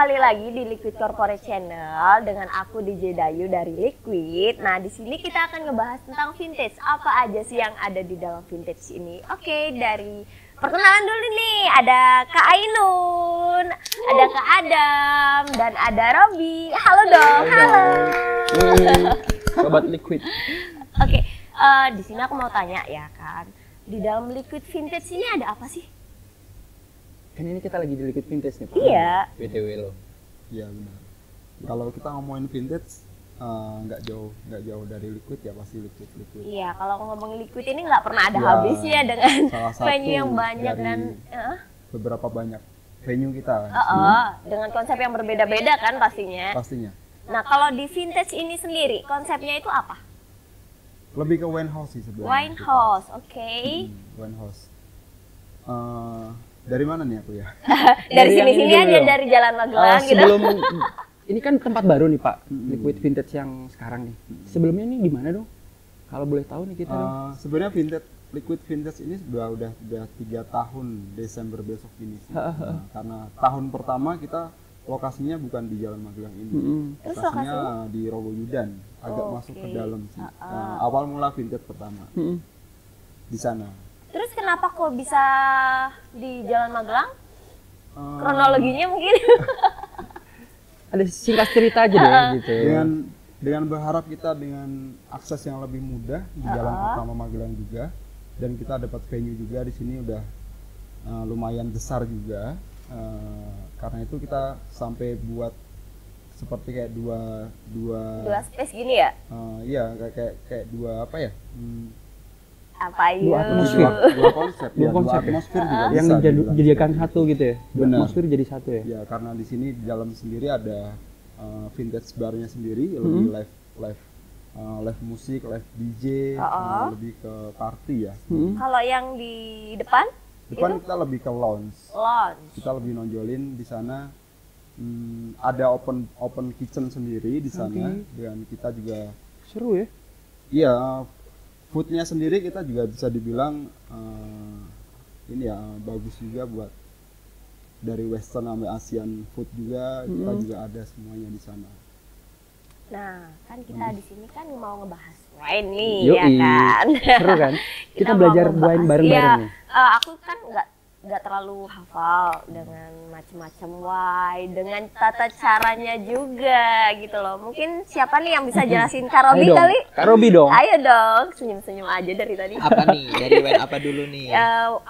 kembali lagi di Liquid Corporate Channel dengan aku DJ Dayu dari Liquid. Nah, di sini kita akan ngebahas tentang vintage. Apa aja sih yang ada di dalam vintage ini? Oke, dari perkenalan dulu nih. Ada Kak Ainun, ada Kak Adam, dan ada Robby. Halo dong, halo. Sobat Liquid. Oke, di sini aku mau tanya ya kan. Di dalam Liquid Vintage ini ada apa sih? Kan ini kita lagi di Liquid Vintage nih, Pak. Iya. BTW lo. Iya benar. Kalau kita ngomongin vintage, nggak jauh dari Liquid ya, pasti Liquid. Iya, kalau ngomongin Liquid ini nggak pernah ada Ya, habisnya dengan salah satu venue yang banyak dari dan beberapa banyak venue kita kan, dengan konsep yang berbeda-beda kan pastinya. pastinya. Nah, kalau di vintage ini sendiri konsepnya itu apa? Lebih ke wine house sih sebenarnya. Wine house, oke. Wine house. Dari mana nih aku ya? Dari yang sini-sini ini dulu aja dong. dari Jalan Magelang gitu. Sebelum ini kan tempat baru nih, Pak. Liquid Vintage yang sekarang nih. Sebelumnya ini di mana dong? Kalau boleh tahu nih kita dong. Sebenarnya Liquid Vintage ini udah 3 tahun Desember besok ini sih. Karena tahun pertama kita lokasinya bukan di Jalan Magelang ini. Terus Lokasinya di Rogoyudan, agak masuk ke dalam sih. Awal mula Vintage pertama di sana. Terus kenapa kok bisa di Jalan Magelang? Kronologinya mungkin. Ada singkat cerita aja deh gitu. Dengan berharap kita dengan akses yang lebih mudah di jalan pertama Magelang juga, dan kita dapat venue juga di sini udah lumayan besar juga. Karena itu kita sampai buat seperti kayak dua space gini ya? iya kayak dua apa ya? Apa itu? Dua atmosfer. Dua konsep, Dua ya, konsep dua atmosfer juga yang bisa dibilang dijadikan seperti satu gitu ya. Dua Benar. atmosfer jadi satu ya. ya, karena di sini di dalam sendiri ada vintage barnya sendiri, lebih live musik, live DJ, lebih ke party ya. Kalau yang di depan? Depan kita lebih ke lounge. Kita lebih nonjolin di sana. Ada open kitchen sendiri di sana, dan kita juga Seru ya. iya, foodnya sendiri kita juga bisa dibilang ini ya, bagus juga buat dari western sampai Asian food juga. Kita juga ada semuanya di sana. Nah, kan kita di sini kan mau ngebahas wine nih, Yoi. ya kan? Seru kan? Kita mau belajar ngebahas- wine bareng-bareng iya, nih. aku kan nggak terlalu hafal dengan macam-macam wine, dengan tata caranya juga gitu loh. Mungkin siapa nih yang bisa jelasin? Kak Robby Ayo dong. kali? Kak Robby dong. Ayo dong, senyum-senyum aja dari tadi. Apa nih? Dari wine apa dulu nih?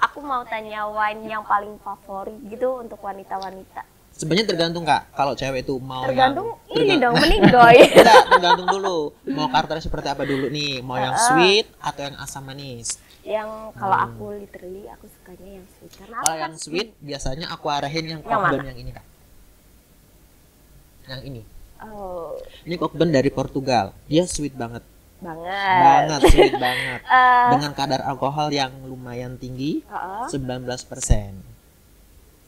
Aku mau tanya wine yang paling favorit gitu untuk wanita-wanita. Sebenarnya tergantung Kak. Kalau cewek itu mau Tergantung yang ini dong, meninggoy. Enggak, tergantung dulu. Mau karakternya seperti apa dulu nih? Mau yang sweet atau yang asam manis? Yang kalau aku literally aku sukanya yang sweet karena Kalau aku yang sweet biasanya aku arahin yang Yang Cockburn mana? yang ini Kak. Yang ini. oh Ini Cockburn dari Portugal. Dia sweet banget. banget. Banget sweet banget. Dengan kadar alkohol yang lumayan tinggi, 19%.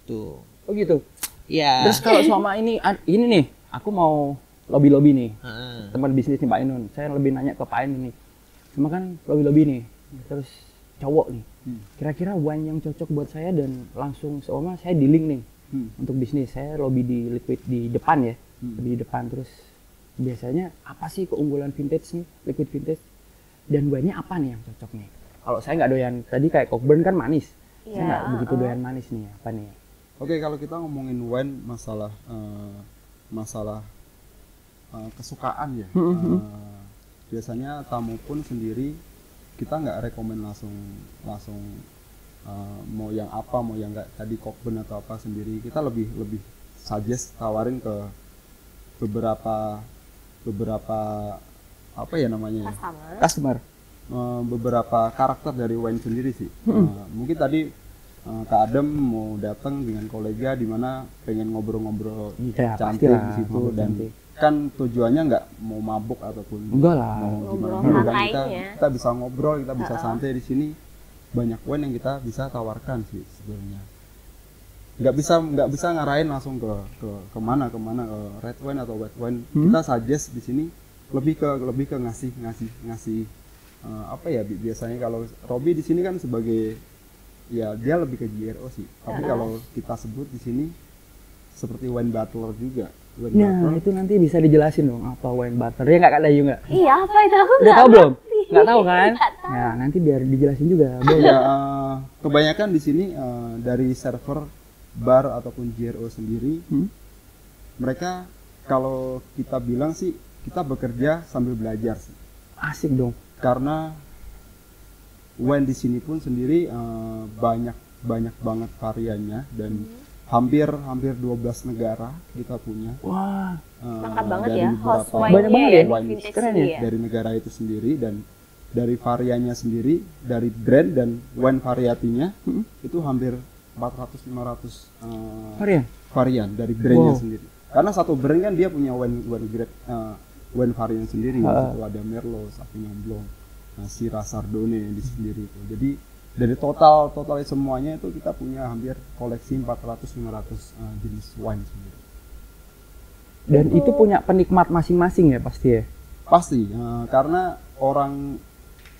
Tuh. Oh gitu. Iya. Terus kalau selama ini nih, aku mau lobby nih. Heeh. Teman bisnis nih Pak Ainun. Saya lebih nanya ke Pak Ainun nih. Cuma kan lobby nih. Terus cowok nih. Kira-kira wine yang cocok buat saya dan langsung seumpama saya dealing nih. Untuk bisnis saya lobby di Liquid di depan ya. Lebih di depan. Terus biasanya apa sih keunggulan vintage nih, Liquid Vintage? Dan wine-nya apa nih yang cocok nih? Kalau saya nggak doyan, tadi kayak Cockburn kan manis. Saya nggak begitu doyan manis nih. Apa nih? Oke, kalau kita ngomongin wine, masalah kesukaan ya. Biasanya tamu pun sendiri kita nggak rekomen langsung mau yang apa, mau yang nggak tadi Cockburn atau apa sendiri. Kita lebih suggest tawarin ke beberapa apa ya namanya? Customer. Beberapa karakter dari wine sendiri sih. Mungkin tadi Kak Adam mau datang dengan kolega di mana pengen ngobrol-ngobrol Ya, cantik pastilah, di situ, ngobrol dan cantik. kan tujuannya nggak mau mabuk ataupun Enggak lah. mau Ngobrol gimana, kan santainya. kita bisa ngobrol, kita bisa santai di sini. Banyak wine yang kita bisa tawarkan sih sebenarnya. Nggak bisa ngarahin langsung ke kemana ke red wine atau white wine. Kita suggest di sini lebih ke ngasih apa ya, biasanya kalau Robby di sini kan sebagai ya dia lebih ke GRO sih. Tapi kalau kita sebut di sini seperti wine butler juga. Wine Nah, butler itu nanti bisa dijelasin dong apa wine butter. Ya nggak Kak Dayu nggak? Iya, apa itu aku Udah nggak tahu belum? ngerti. Nggak tahu kan? Nggak tahu. Nah, nanti biar dijelasin juga. Boleh. ya, kebanyakan di sini dari server bar ataupun GRO sendiri, mereka kalau kita bilang sih kita bekerja sambil belajar sih. Asik dong. Karena wine di sini pun sendiri banyak banget variannya dan hampir 12 negara kita punya. Wah, Lengkap banget dari ya, beberapa host Banyak wine-nya banget ya, ya, di wine vintage keren ini ya. ya. dari negara itu sendiri dan dari variannya sendiri, dari brand dan wine variatinya itu hampir 400-500 varian dari brandnya Wow. sendiri. Karena satu brand kan dia punya wine varian sendiri. Itu ada Merlot, Sauvignon Blanc, Syrah, Chardonnay di sendiri itu. Jadi dari total semuanya itu kita punya hampir koleksi 400-500 jenis wine sendiri. dan itu punya penikmat masing-masing ya pasti ya. Pasti karena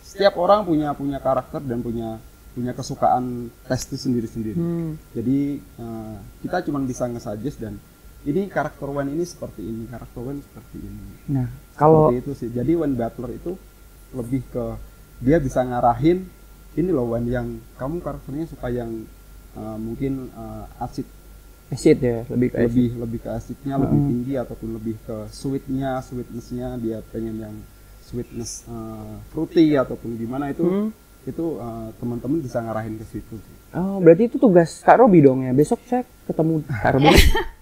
setiap orang punya karakter dan punya kesukaan taste sendiri-sendiri. Jadi kita cuma bisa nge-suggest dan ini karakter wine ini seperti ini, karakter wine seperti ini. Nah, kalau Seperti itu sih. Jadi wine butler itu lebih ke dia bisa ngarahin ini loh wine yang kamu karakternya suka yang mungkin acid, ya, lebih ke acid. lebih ke acidnya lebih tinggi ataupun lebih ke sweetnessnya dia pengen yang sweetness fruity ataupun gimana itu teman-teman bisa ngarahin ke situ sih. Oh, berarti itu tugas Kak Robi dong ya. Besok saya ketemu Kak Robi.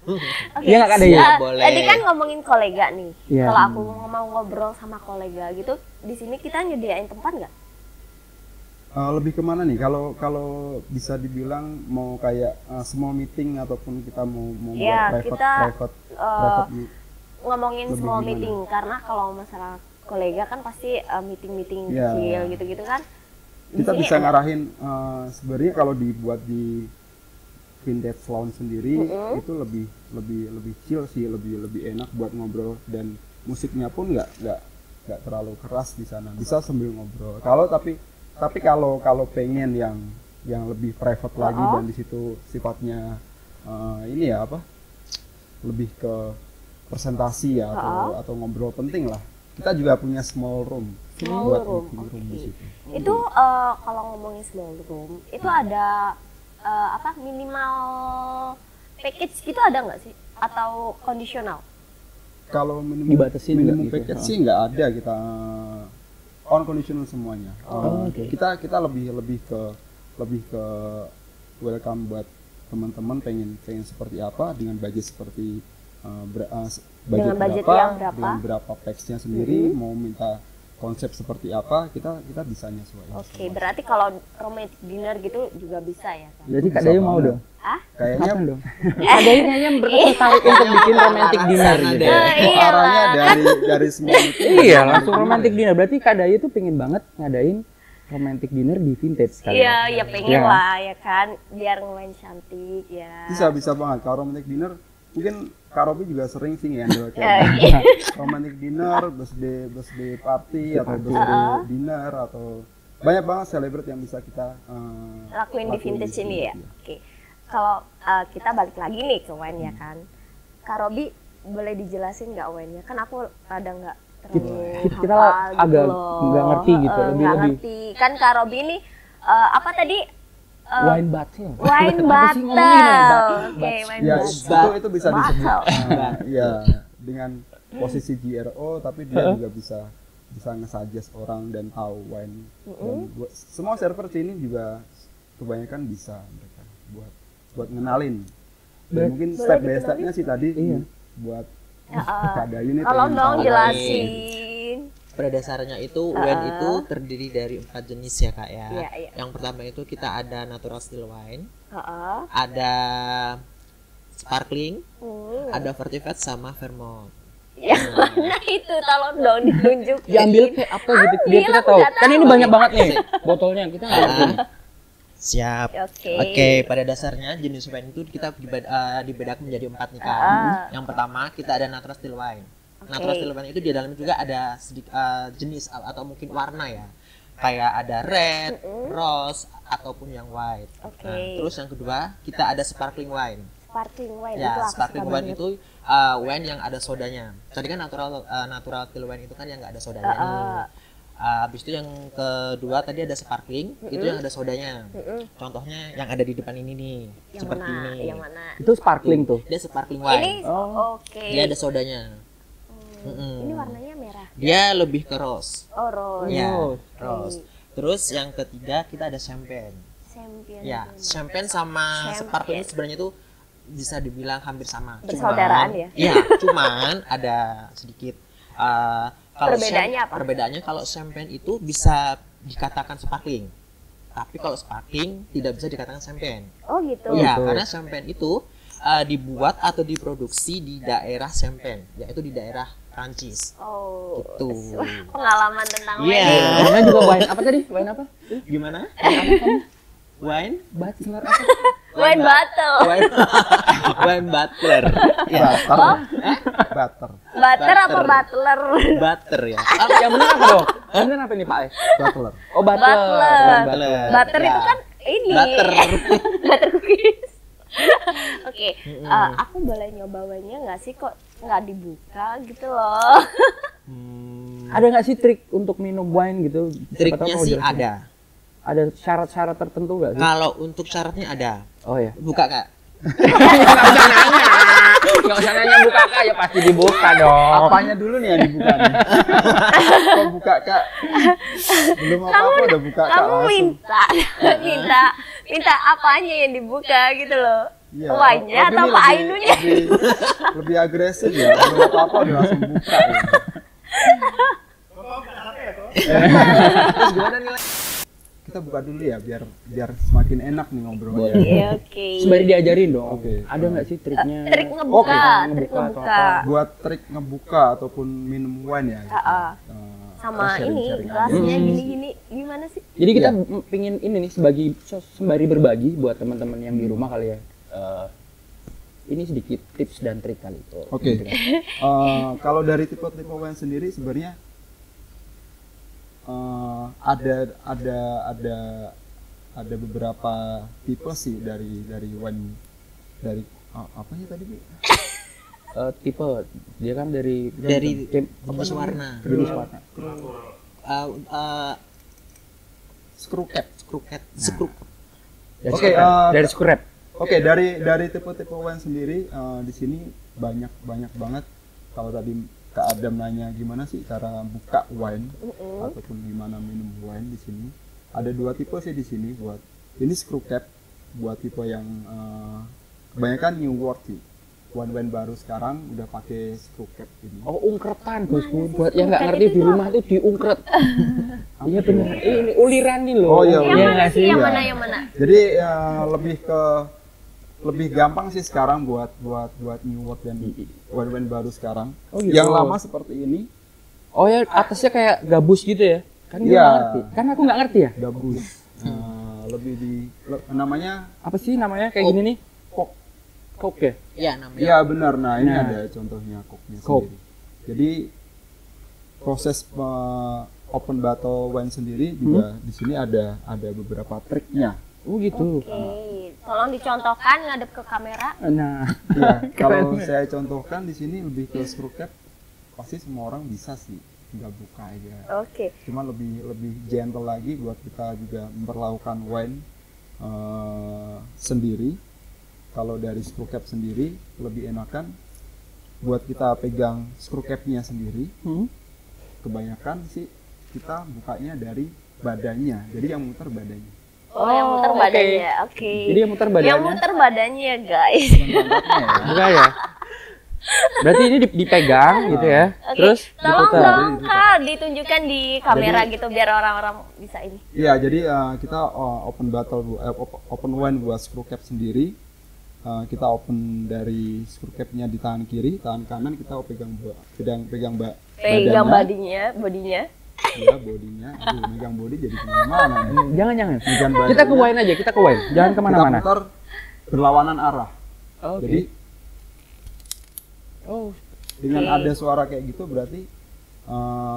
Oke, Iya nggak Kak Dayu? Boleh. Tadi kan ngomongin kolega nih. Iya. Kalau aku mau ngobrol sama kolega gitu, di sini kita nyediain tempat nggak? Lebih kemana nih? Kalau bisa dibilang mau kayak small meeting ataupun kita mau Ya, buat kita, private ngomongin Lebih small gimana? meeting karena kalau masalah kolega kan pasti meeting Ya. kecil gitu-gitu kan. Di kita sini bisa ada- ngarahin sebenarnya kalau dibuat di vintage lounge sendiri itu lebih chill sih, lebih enak buat ngobrol dan musiknya pun nggak terlalu keras di sana, bisa sambil ngobrol. Tapi kalau pengen yang lebih private lagi dan di situ sifatnya ini ya apa lebih ke presentasi ya atau ngobrol penting lah, kita juga punya small room buat meeting room di situ. Itu kalau ngomongin small room itu ada minimal package gitu ada nggak sih atau kondisional? Kalau minimum Dibatasin nggak gitu? package sih nggak ada, kita on conditional semuanya. oke. Kita lebih ke welcome buat teman-teman pengen seperti apa dengan budget seperti Dengan budget berapa, yang berapa? dengan berapa package-nya sendiri, mau minta konsep seperti apa, kita bisa nyesuaiin. Oke, berarti kalau romantic dinner gitu juga bisa ya kan? Berarti Kak Bisa Dayu mau banget. dong? Kayaknya Kapan dong? Kak Dayu kayaknya tertarik untuk bikin romantic dinner Sana gitu. deh. arahnya dari semua itu. Iya, langsung romantic dinner. Berarti Kak Dayu tuh pengen banget ngadain romantic dinner di vintage kali Iya, ya pengen Iya. lah ya kan, biar ngelain cantik ya. Bisa banget. Kalau romantic dinner mungkin Kak Robi juga sering sih handle Iya. kayak romantic dinner, birthday party atau birthday dinner atau banyak banget celebrate yang bisa kita Lakuin di vintage ini ya. Iya. Oke. Kalau kita balik lagi nih ke wine ya kan. Kak Robi boleh dijelasin nggak wine-nya? Kan aku rada nggak terlalu kita hafal agak loh. nggak ngerti gitu, Nggak lebih- ngerti. Kan Kak Robi ini apa tadi? Wine battle. Wine Apa sih ngomongin wine battle. battle? Oke, wine Ya, battle. itu bisa disebut Battle. ya dengan posisi GRO, tapi dia juga bisa nge-suggest orang dan tahu wine. Dan semua server sini juga kebanyakan bisa mereka buat ngenalin. Dan mungkin step by stepnya sih tadi buat Kak Dayu ini Tolong pengen dong tahu. jelasin. Pada dasarnya itu wine itu terdiri dari 4 jenis ya Kak ya. Iya, iya. Yang pertama itu kita ada natural still wine, Heeh. ada sparkling, Hmm. ada fortified sama vermouth. Ya, nah itu tolong dong ditunjukin. Diambil kayak apa gitu biar kita aku tahu. nggak Kan tahu. ini banyak banget nih botolnya, kita nggak ngerti. Ah, siap. Oke. Oke, pada dasarnya jenis wine itu kita dibedakan menjadi 4 nih Kak. Yang pertama kita ada natural still wine. Natural still wine itu di dalamnya juga ada jenis atau mungkin warna ya. Kayak ada red, rose ataupun yang white. Oke. Nah, terus yang kedua kita ada sparkling wine. Sparkling wine itu Ya, aku sparkling suka wine banget. itu wine yang ada sodanya. Tadi kan natural still wine itu kan yang nggak ada sodanya nih. Habis itu yang kedua tadi ada sparkling, itu yang ada sodanya. Contohnya yang ada di depan ini nih, Yang seperti mana? ini. Yang mana? Itu sparkling tuh. Dia sparkling Ini wine. oke. Dia ada sodanya. Ini warnanya merah. Dia lebih ke rose. Oh, rose. Ya, Oh, rose. Terus yang ketiga kita ada champagne. Champion. Ya, champagne sama Champagne. sparkling itu sebenarnya tuh bisa dibilang hampir sama. Bersaudaraan Cuman- ya? Iya, cuman ada sedikit kalau Perbedaannya apa? Perbedaannya kalau champagne itu bisa dikatakan sparkling. Tapi kalau sparkling tidak bisa dikatakan champagne. Oh gitu. Iya, gitu. karena champagne itu dibuat atau diproduksi di daerah Champagne, yaitu di daerah Prancis. Oh. Gitu. Wah, pengalaman tentang Iya. wine. Namanya juga wine apa tadi? Wine apa? Gimana? Wine? Bachelor apa? Wine battle. Wine, wine butler. Ya, Butter. Butter apa Butter. butler? butter ya. Yang benar apa dong? Yang benar apa nih Pak? Butler. Oh, butler. Butler. Wine Butler. Butter Ya. itu kan ini. Butter. Butter cookies. Oke, aku boleh nyoba wine-nya nggak sih, kok nggak dibuka gitu loh? Ada nggak sih trik untuk minum wine gitu? Siapa tahu Triknya mau sih jelasin. ada. Ada syarat-syarat tertentu nggak sih? Kalau untuk syaratnya ada. Oh ya. Buka Kak. Nggak usah nanya buka kak, ya pasti dibuka dong. Apanya dulu nih yang dibuka nih? Kok buka kak? Belum apa-apa udah buka kak Kamu langsung. minta apanya yang dibuka gitu loh? Iya, Wine-nya Rob atau ini Pak Ainunya? lebih agresif ya. Belum apa-apa udah langsung buka. Ya. Terus gimana nih? Kita buka dulu ya biar semakin enak nih ngobrolnya. Iya, oke. Sembari diajarin dong. Oke. Ada nggak sih triknya? Trik ngebuka, Oke, trik ngebuka atau ngebuka. Buat trik ngebuka ataupun minum wine ya. Gitu. Sama Kita ini sharing-sharing aja. gelasnya gini-gini gimana sih? Jadi kita Iya. pingin ini nih sembari berbagi buat teman-teman yang di rumah kali ya. Ini sedikit tips dan trik kali itu. Oke. Kalau dari tipe-tipe wine sendiri sebenarnya ada beberapa tipe sih dari wine dari apanya tadi Bu? Tipe dia kan dari Jenis warna. jenis warna. Screw cap. Screw. Oke, Dari scrap. Oke, dari tipe-tipe wine sendiri di sini banyak banget. Kalau tadi Kak Adam nanya gimana sih cara buka wine ataupun gimana minum wine di sini. Ada dua tipe sih di sini buat ini screw cap buat tipe yang kebanyakan new world sih. Wine baru sekarang udah pakai screw cap ini. Oh, ungkretan bosku. Buat yang nggak ngerti di rumah tuh diungkret. Iya benar. Ini uliran nih loh. Oh, iya, Yang Iya mana nggak sih? sih? Yang Iya. mana yang mana? Jadi lebih gampang sih sekarang buat new world dan wine baru sekarang. Oh, gitu. Yang lama seperti ini Oh ya, atasnya kayak gabus gitu ya? Kan gue Iya. nggak ngerti. Kan aku nggak ngerti ya. gabus. Lebih namanya Apa sih namanya kayak gini nih? Kok ya? Iya namanya. iya benar. Nah, ini Nah. ada contohnya koknya Kok. sendiri. Jadi proses open bottle wine sendiri juga di sini ada beberapa triknya. Oh gitu. Oke, tolong dicontohkan ngadep ke kamera. Nah, Iya, kalau saya contohkan di sini lebih ke screw cap, pasti semua orang bisa sih, tinggal buka aja. Oke. Cuma lebih gentle lagi buat kita juga memperlakukan wine sendiri. Kalau dari screw cap sendiri lebih enakan buat kita pegang screw capnya sendiri. Kebanyakan sih kita bukanya dari badannya, jadi yang muter badannya. Oh, yang muter oke. badannya. Oke. Jadi yang muter badannya. Yang muter badannya, guys. Bukan pantatnya ya. Bukan ya? Berarti ini dipegang gitu ya. Oke, Terus tolong diputar. dong Kak ditunjukkan di kamera gitu biar orang-orang bisa ini. Iya, jadi kita open wine buat screw cap sendiri. Kita open dari screw capnya di tangan kiri, tangan kanan kita pegang Pegang badannya. bodinya. Iya, bodinya. Aduh, megang body jadi kemana-mana nih. Jangan. Megang Kita ke badannya, wine aja, kita ke wine. Jangan kita kemana-mana. putar berlawanan arah. Oke. Jadi Oh, dengan Oke. ada suara kayak gitu berarti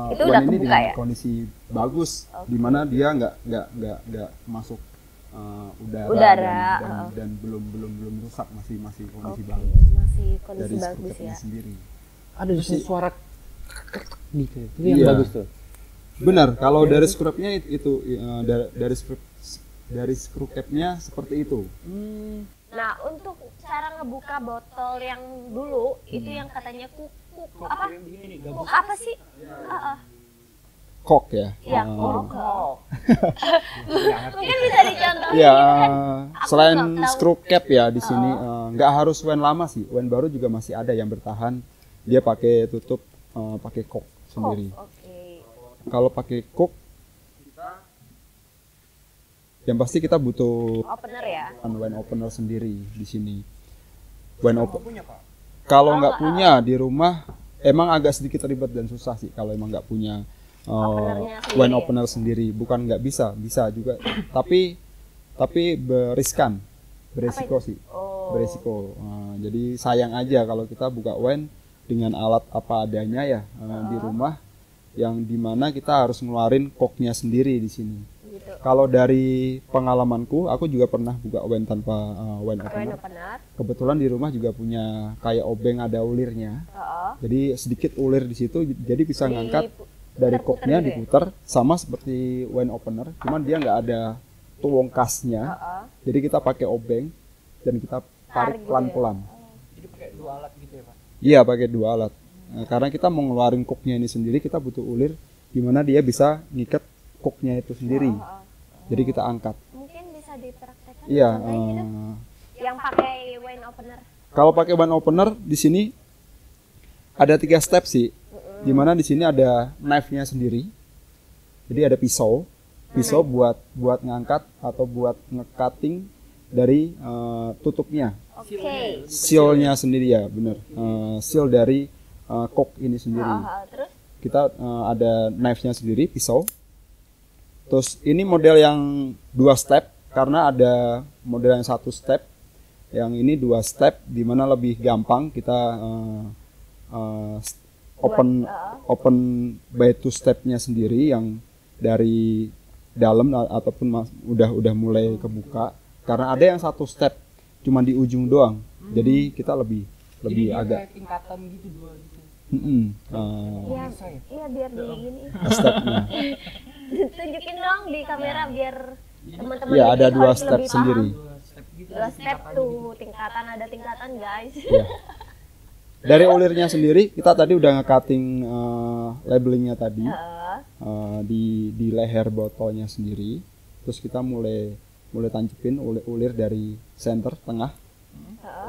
Itu wine udah ini kebuka dengan ya? kondisi bagus, di mana dia nggak masuk udara dan belum rusak, masih kondisi bagus. Masih kondisi Dari bagus screw-capnya ya. sendiri. Ada suara gitu. Itu yang Iya. bagus tuh. Benar, kalau dari screw capnya itu dari screw capnya seperti itu. Nah, untuk cara ngebuka botol yang dulu itu yang katanya kuk apa? Kuk apa sih? Kok ya. Iya, kok. Mungkin bisa dicontohin Ya, gitu kan? selain nggak tahu. screw cap ya di sini nggak harus wen lama sih, wen baru juga masih ada yang bertahan. Dia pakai tutup pakai kok sendiri. Oke. Kalau pakai kok, yang pasti kita butuh Opener ya. wen opener sendiri di sini. Wen opener. Kalau nggak punya di rumah, emang agak sedikit ribet dan susah sih kalau emang nggak punya Openernya sendiri wen ya? opener sendiri. Bukan nggak bisa juga. Tapi beresiko sih. Oh. Beresiko. Jadi sayang aja kalau kita buka wen dengan alat apa adanya ya di rumah, yang dimana kita harus ngeluarin koknya sendiri di sini. Gitu. Kalau dari pengalamanku, aku juga pernah buka wen tanpa wen Wen opener. opener. Kebetulan di rumah juga punya kayak obeng ada ulirnya. Heeh. Jadi sedikit ulir di situ, jadi bisa ngangkat dari Diputer-puter koknya gitu ya? diputer, sama seperti wen opener, cuman dia nggak ada tuwong kasnya. Heeh. Jadi kita pakai obeng dan kita Tarik tarik gitu ya? pelan-pelan. Jadi pakai dua alat gitu ya, Pak. Iya, pakai dua alat. Nah, karena kita mau ngeluarin koknya ini sendiri, kita butuh ulir di mana dia bisa ngikat koknya itu sendiri. Jadi kita angkat. Mungkin bisa dipraktekkan. Iya. contohnya gitu. Yang pakai wen opener. Kalau pakai wen opener di sini ada 3 step sih. Di mana di sini ada knife-nya sendiri. Jadi ada pisau buat ngangkat atau buat nge-cutting dari tutupnya. Oke. Seal-nya sendiri ya, bener. Seal dari kok ini sendiri. Terus Kita ada knife-nya sendiri, pisau. Terus ini model yang 2 step, karena ada model yang 1 step. Yang ini 2 step, dimana lebih gampang kita open by 2 stepnya sendiri, yang dari dalam ataupun udah mulai kebuka. Karena ada yang 1 step cuma di ujung doang, jadi kita lebih agak kayak tingkatan gitu dua gitu. iya biar di gini. stepnya. Tunjukin dong di kamera biar teman-teman Ya, di ada 2 audiens step lebih sendiri. paham. 2 step tuh, tingkatan, ada tingkatan guys. Ya. Dari ulirnya sendiri kita tadi udah nge-cutting labelingnya tadi di leher botolnya sendiri. Terus kita mulai tancapin ulir dari center tengah,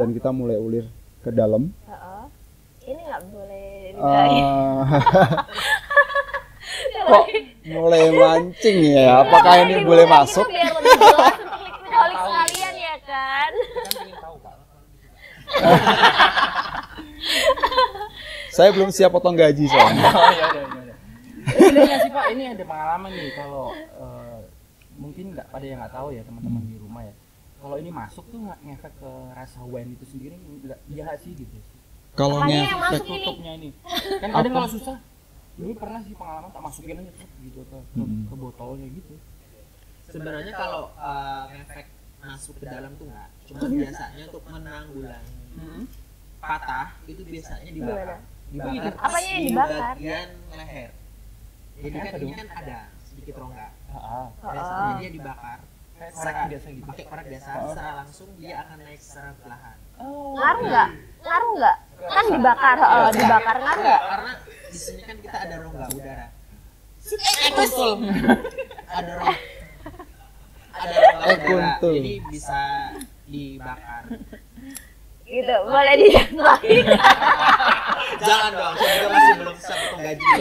dan kita mulai ulir ke dalam. Ini nggak boleh Kok mulai mancing ya? Apakah ini boleh masuk? biar lebih jelas untuk liquid sekalian ya kan. Saya belum siap potong gaji soalnya. Oh iya. Ini nggak sih Pak, ini ada pengalaman nih kalau mungkin ada yang nggak tahu ya teman-teman di rumah ya. Kalau ini masuk tuh nggak ngefek ke rasa wine itu sendiri, nggak sih gitu. Kalau Apanya yang ngefek masuk ini? Tutupnya ini. Kan kadang kalau susah, dulu pernah sih pengalaman tak masukin aja gitu ke botolnya gitu. Sebenarnya kalau ngefek masuk ke dalam tuh nggak, cuma biasanya untuk menanggulangi patah itu biasanya dibakar. Dibakar Apanya yang di dibakar? bagian leher. Jadi kan ini kan ada sedikit rongga. Biasanya dia dibakar. Korek biasa gitu. Pakai korek biasa, secara langsung dia akan naik secara perlahan. Ngaruh nggak? Kan dibakar, dibakar ngaruh nggak? Karena di sini kan kita ada rongga udara. Kuntul. Ada rongga. Ada rongga udara. kuntul. Jadi bisa dibakar. Gitu, boleh dicontohin. Jangan dong, saya juga masih belum bisa potong gaji.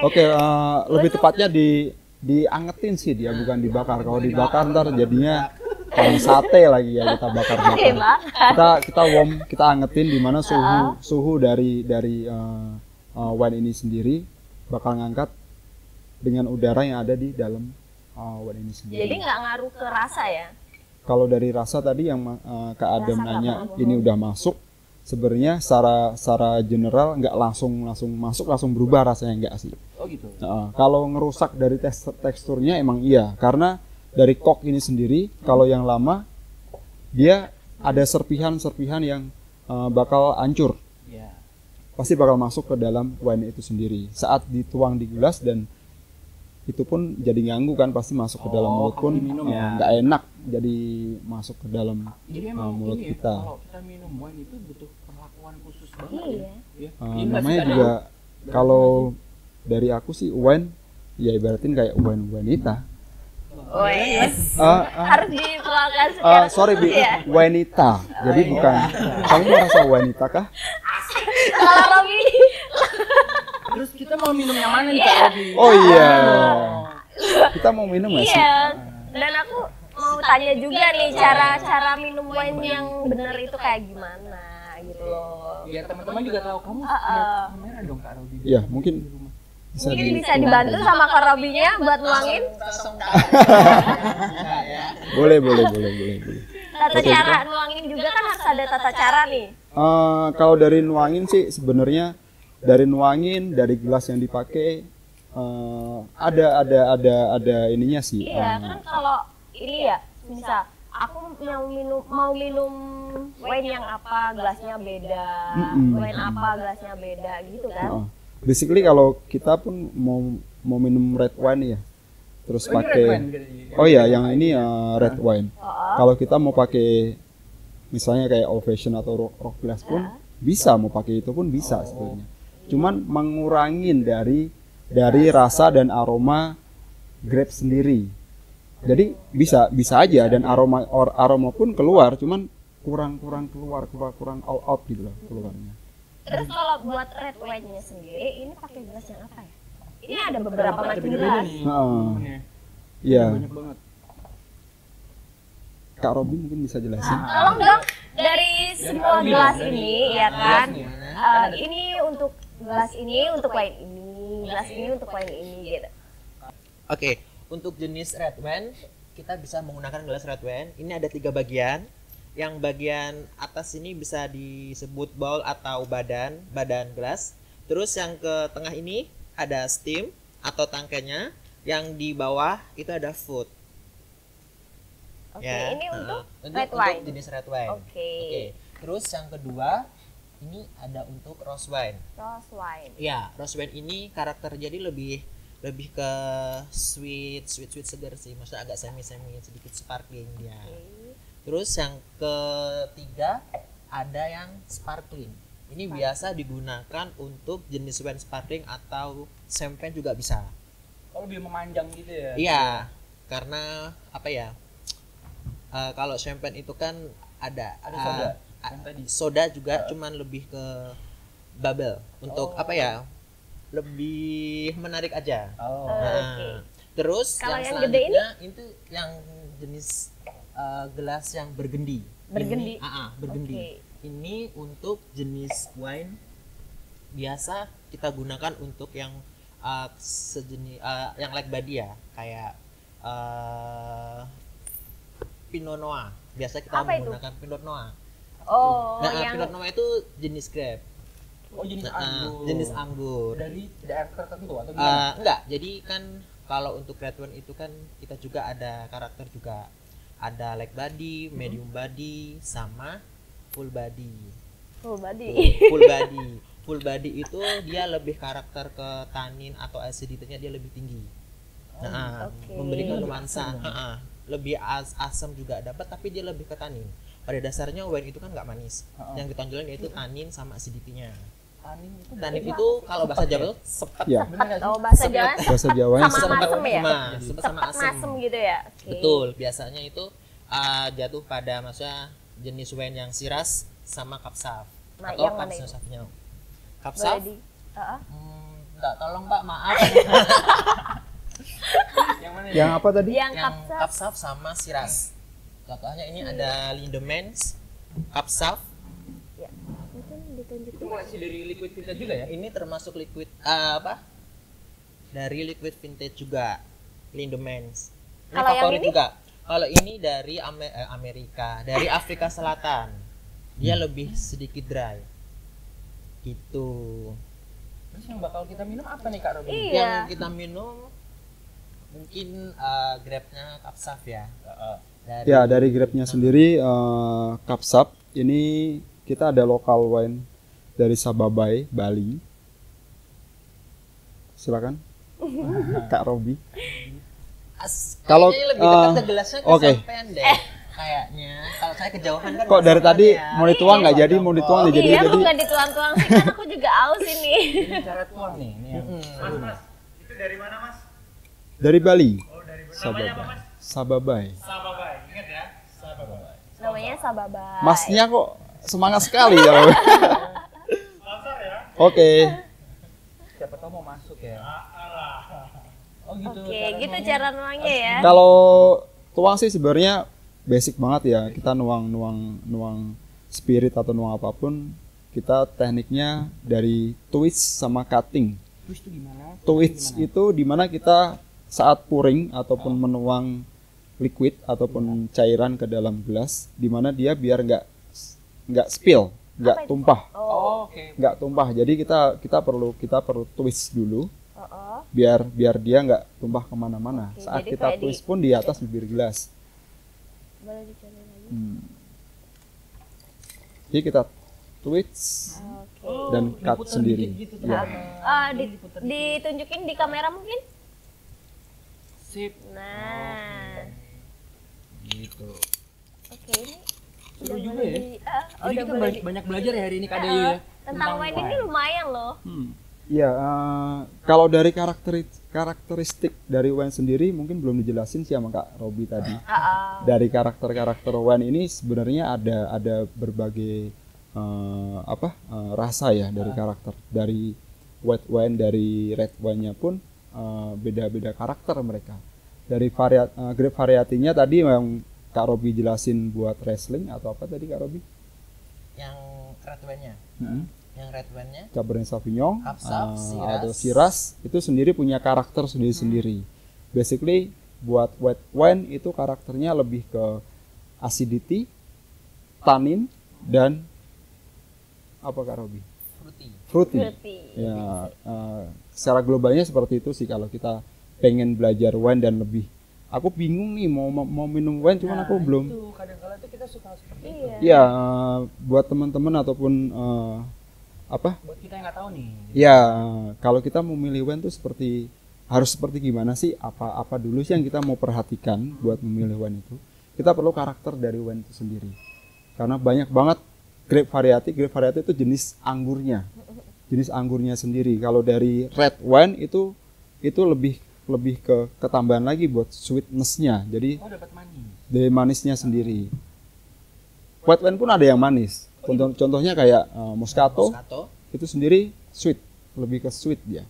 Oke, lebih tepatnya diangetin sih dia, bukan dibakar. Kalau dibakar ntar jadinya kayak sate lagi ya, kita bakar-bakar. Kita warm, kita angetin di mana suhu dari wine ini sendiri bakal ngangkat dengan udara yang ada di dalam wine ini sendiri. Jadi nggak ngaruh ke rasa ya? Kalau dari rasa tadi yang Kak Adem Rasa nggak nanya pengaruh. ini udah masuk, sebenarnya secara general nggak langsung masuk langsung berubah rasanya, enggak sih. Oh gitu. Kalau ngerusak dari teksturnya emang iya, karena dari kok ini sendiri kalau yang lama dia ada serpihan yang bakal hancur, Iya. pasti bakal masuk ke dalam wine itu sendiri saat dituang di gelas, dan itu pun jadi ganggu kan, pasti masuk ke dalam mulut pun kalau diminum ya. nggak enak, jadi masuk ke dalam Jadi emang mulut ini ya, kita. kalau kita minum wine itu butuh perlakuan khusus banget Iya. ya. Iya. Namanya juga kalau dari aku sih wine ya ibaratin kayak wine wanita. Wes. Ah, Harus diperlakukan secara sorry Bi, khusus ya. wanita. Jadi bukan. Kamu merasa wanita kah? Kalau Robi Terus kita mau minum yang mana nih Kak Robi? Oh iya. Kita mau minum nggak sih? iya. Dan aku mau tanya juga nih cara minum wine yang benar itu kayak gimana gitu loh. Biar teman-teman juga tahu kamu lihat kamera dong Kak Robi. Iya, mungkin bisa Mungkin di- bisa dibantu sama Kak Robinya buat nuangin Boleh. tata cara nuangin juga kan harus ada tata cara nih. Kalau dari nuangin sih sebenarnya dari nuangin, dari gelas yang dipakai ada ininya sih. Iya, kan kalau ini ya, misal aku mau minum wine yang apa, gelasnya beda. Wine apa, gelasnya beda gitu kan. Basically kalau kita pun mau minum red wine ya, terus pakai oh iya yang ini red wine. Kalau kita mau pakai misalnya kayak old fashion atau rock glass pun bisa, mau pakai itu pun bisa sebenarnya. Cuman mengurangin dari rasa dan aroma grape sendiri. Jadi bisa aja, dan aroma pun keluar, cuman kurang out gitu loh keluarnya. Terus kalau buat red wine-nya sendiri, ini pakai gelas yang apa ya? Ini ada beberapa macam gelas. Iya. Banyak banget. Kak Robin mungkin bisa jelasin. Tolong dong, dari semua gelas ini ya kan, ini untuk gelas ini, untuk wine ini, gelas ini untuk wine ini gitu. Oke, untuk jenis red wine kita bisa menggunakan gelas red wine. Ini ada 3 bagian. Yang bagian atas ini bisa disebut bowl atau badan gelas. Terus yang ke tengah ini ada steam atau tangkainya. Yang di bawah itu ada food. Oke, ini untuk red untuk wine. jenis red wine. Oke. Terus yang kedua ini ada untuk rose wine. Rose wine. Ya, rose wine ini karakter jadi lebih ke sweet segar sih. Maksudnya agak semi sedikit sparkling dia. Terus yang ketiga ada yang sparkling. Ini biasa digunakan untuk jenis wine sparkling atau champagne juga bisa. Kalau lebih memanjang gitu ya. Iya, karena apa ya? Kalau champagne itu kan ada soda. Yang tadi. soda juga, cuman lebih ke bubble untuk apa ya? Lebih menarik aja. Oh. Oke. Terus Kalau yang yang gede ini? selanjutnya itu yang jenis gelas yang bergendi. Bergendi. Ini, bergendi. Oke. Ini untuk jenis wine biasa kita gunakan untuk yang sejenis yang like body ya, kayak Pinot Noir. Biasa kita Apa itu? menggunakan Pinot Noir. Oh, Nah, yang Pinot Noir itu jenis grape. Oh, jenis Nah, anggur. jenis anggur. Dari daerah tertentu atau gimana? Enggak, jadi kan kalau untuk red wine itu kan kita juga ada karakter juga. Ada light body, medium body, sama full body. full body. Full body. Full body itu dia lebih karakter ke tanin atau acidity-nya dia lebih tinggi. Nah, oke. memberikan nuansa. Lebih asam juga dapat, tapi dia lebih ke tanin. Pada dasarnya wine itu kan nggak manis. Yang ditonjolin yaitu tanin sama acidity-nya. Tanin itu kalau bahasa Jawa itu sepet. Ya, Oh, bahasa Jawa bahasa Jawanya sama masem ya? Sepet sama asam. Masem gitu ya. Oke. Betul, biasanya itu jatuh pada masa jenis wine yang siras sama kapsaf Nah, atau yang mana kapsaf itu? safnya. Boleh Kapsaf? di Enggak, tolong Pak, maaf. Yang mana? yang apa tadi? yang yang kapsaf. kapsaf sama siras. Contohnya ini ada Lindemans, kapsaf. Ya. Mungkin ditunjukin. Itu masih dari liquid vintage juga ya? Ini termasuk liquid apa? Dari liquid vintage juga. Lindemans. Ini Kalau yang favorit ini? juga. Kalau ini dari Amerika, dari Afrika Selatan. dia lebih sedikit dry gitu. Terus yang bakal kita minum apa nih Kak Robin? Iya. Yang kita minum mungkin grabnya Kapsaf ya. Ya, dari grabnya sendiri Kapsap ini kita ada lokal wine dari Sababai, Bali. Silakan. Kak Robi. Kalau, Kayaknya lebih dekat ke gelasnya oke. kesampean deh. Kayaknya kalau saya kejauhan kan Kok dari tadi masalahnya. mau dituang nggak jadi, mau dituang nggak jadi, Iya, jadi kok nggak dituang-tuang sih kan aku juga aus ini. Ini cara tuang nih, ini yang Mas, itu dari mana Mas? dari Bali. Oh, dari namanya apa Mas? Sababai. Sababai, ingat ya? Sababai. Namanya Sababa. Masnya kok semangat sekali ya. Sponsor ya? Oke. siapa tahu mau masuk ya. Oh gitu. Oke, gitu cara nuangnya ya. Kalau tuang sih sebenarnya basic banget ya. Kita nuang spirit atau nuang apapun, kita tekniknya dari twist sama cutting. Terus itu gimana? Twist itu dimana kita saat pouring ataupun menuang liquid ataupun cairan ke dalam gelas, dimana dia biar nggak spill, nggak tumpah, Oh, oke. nggak tumpah. Jadi kita perlu twist dulu, Oh, biar dia nggak tumpah kemana-mana. Oke, Saat jadi kita kayak twist pun di atas bibir gelas. boleh dicoba lagi. Jadi kita twist Oke. dan cut sendiri. Gitu, Ya. Ditunjukin di kamera mungkin? Sip. Nah, Gitu. oke ini Seru udah juga boleh ya. Jadi udah kita boleh banyak belajar ya hari ini Kak Dayu ya. tentang wine ini lumayan loh. Ya, kalau dari karakteristik dari wine sendiri mungkin belum dijelasin sih sama Kak Robi tadi. Dari karakter wine ini sebenarnya ada berbagai rasa ya dari karakter. Dari white wine, dari red wine-nya pun beda-beda karakter mereka. Dari grape variatinya tadi yang Kak Robi jelasin buat wrestling atau apa tadi Kak Robi? Yang red wine-nya. Yang red wine-nya Cabernet Sauvignon Kapsap, atau Shiraz itu sendiri punya karakter sendiri-sendiri. Basically buat white wine itu karakternya lebih ke acidity, tannin dan apa Kak Robi? Fruity. Ya, secara globalnya seperti itu sih kalau kita pengen belajar wine dan lebih. Aku bingung nih mau minum wine cuman aku belum. Itu kadang-kala tuh kita suka seperti itu. Iya. Ya, buat teman-teman ataupun Buat kita yang nggak tahu nih. ya kalau kita mau milih wine tuh harus seperti gimana sih? Apa dulu sih yang kita mau perhatikan buat memilih wine itu? Kita perlu karakter dari wine itu sendiri. Karena banyak banget grape variety itu jenis anggurnya. Jenis anggurnya sendiri. Kalau dari red wine itu lebih ke ketambahan lagi buat sweetness-nya. Jadi Oh, dapat manis. dari manisnya sendiri. White wine pun ada yang manis. Contohnya kayak Moscato itu sendiri sweet, lebih ke sweet dia.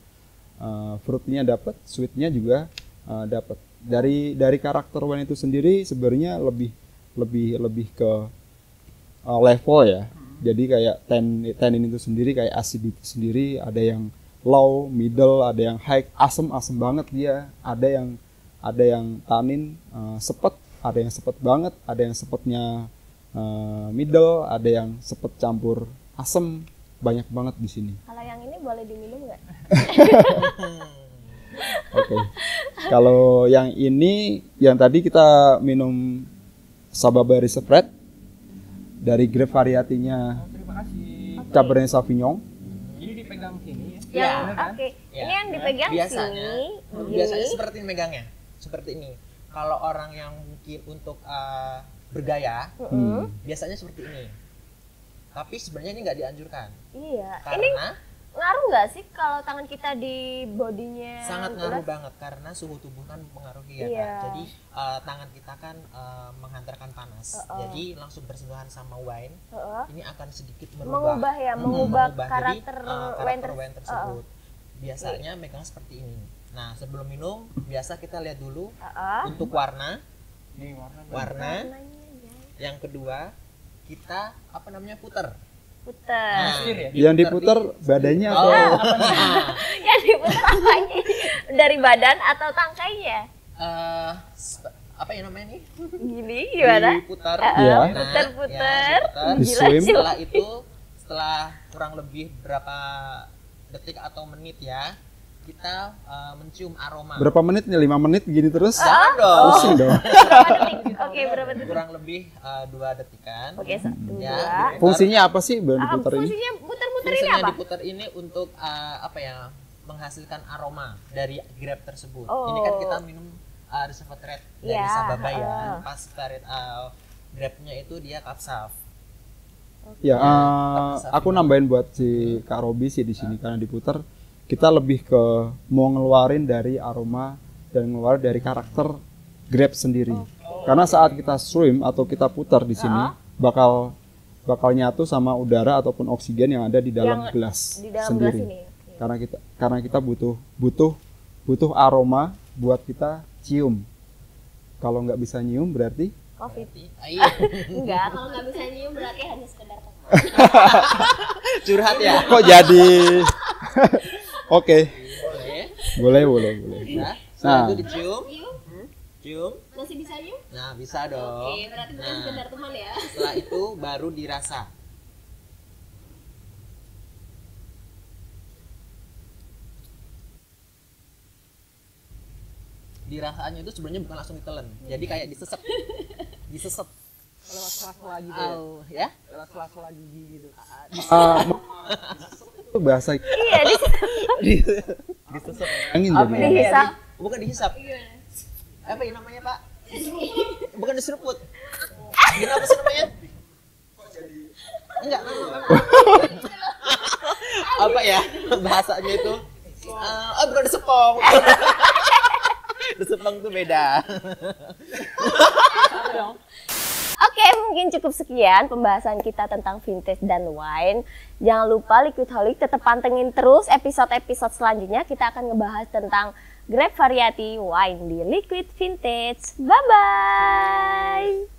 Fruitnya dapat, sweetnya juga dapat. Dari karakter wine itu sendiri sebenarnya lebih ke level ya. Jadi kayak tannin itu sendiri kayak acidity sendiri, ada yang low, middle, ada yang high, asam banget dia. Ada yang tannin sepet, ada yang sepet banget, ada yang sepetnya middle, ada yang sepet campur asam, banyak banget di sini. Kalau yang ini boleh diminum nggak? Oke. Kalau yang ini, yang tadi kita minum Sababai Reserve Red dari grape variatinya Terima kasih. Cabernet Sauvignon. Jadi dipegang sini ya. Yang Ya. oke. Ya. Ini yang dipegang biasanya, sini. biasanya begini. seperti ini megangnya, seperti ini. Kalau orang yang mungkin untuk bergaya, biasanya seperti ini. Tapi sebenarnya ini nggak dianjurkan Iya. Ini karena ngaruh nggak sih kalau tangan kita di bodinya? sangat ngaruh banget karena suhu tubuh kan mempengaruhi ya Iya. Kak. Jadi tangan kita kan menghantarkan panas, jadi langsung bersentuhan sama wine, ini akan sedikit Mengubah Jadi, karakter wine tersebut. Biasanya megang seperti ini. Nah, sebelum minum biasa kita lihat dulu untuk warna. Nih warna. warnanya Yang kedua kita putar. putar. ya. Yang diputar badannya atau Yang diputar apanya? Dari badan atau tangkainya? apa ya namanya nih? Gini gimana? Diputar. Iya. Putar-putar. diputar. Di swim. Setelah itu, setelah kurang lebih berapa detik atau menit ya, kita mencium aroma. Berapa menit nih? 5 menit gini terus? Jangan dong. Pusing dong. Oke, berapa detik? Kurang lebih 2 detikan. Oke, 1, 2. Ya, Fungsinya apa sih Bang diputar ini? Fungsinya putar-putar ini Fungsinya apa? diputar ini untuk apa ya? Menghasilkan aroma dari grab tersebut. Oh. Ini kan kita minum reservoir red dari Ya, Sababa ya. Pas red grabnya itu dia kapsaf. Ya, aku nambahin buat si Kak Robi sih di sini karena diputar kita lebih ke mau ngeluarin dari aroma dan ngeluarin dari karakter grab sendiri. Karena saat kita swim atau kita putar di sini bakal nyatu sama udara ataupun oksigen yang ada di dalam gelas Di dalam sendiri. gelas ini. Karena kita butuh aroma buat kita cium. Kalau nggak bisa nyium berarti Covid. Iya. Enggak, kalau nggak bisa nyium berarti hanya sekedar kenal. Curhat ya. kok jadi oke. Boleh. Boleh. Nah, setelah Nah. itu dicium. Cium. Masih bisa nyium? Nah, bisa dong. Oke, berarti bukan Nah, sekedar teman ya. setelah itu baru dirasa. Dirasaannya itu sebenarnya bukan langsung ditelan. Jadi kayak disesep. Disesep. Lewat sela-sela gitu. Oh, ya. Lewat sela-sela gigi gitu. Itu bahasa Iya, Disesep. angin Apa jadi. ya? dihisap. Bukan dihisap. Apa ya namanya, Pak? Bukan diseruput. Gimana sih namanya? Enggak, apa ya bahasanya itu? Bukan disepong. Disepong tuh beda. Oke, mungkin cukup sekian pembahasan kita tentang vintage dan wine. Jangan lupa Liquidholic tetap pantengin terus episode-episode selanjutnya. Kita akan ngebahas tentang grape variety wine di Liquid Vintage. Bye-bye!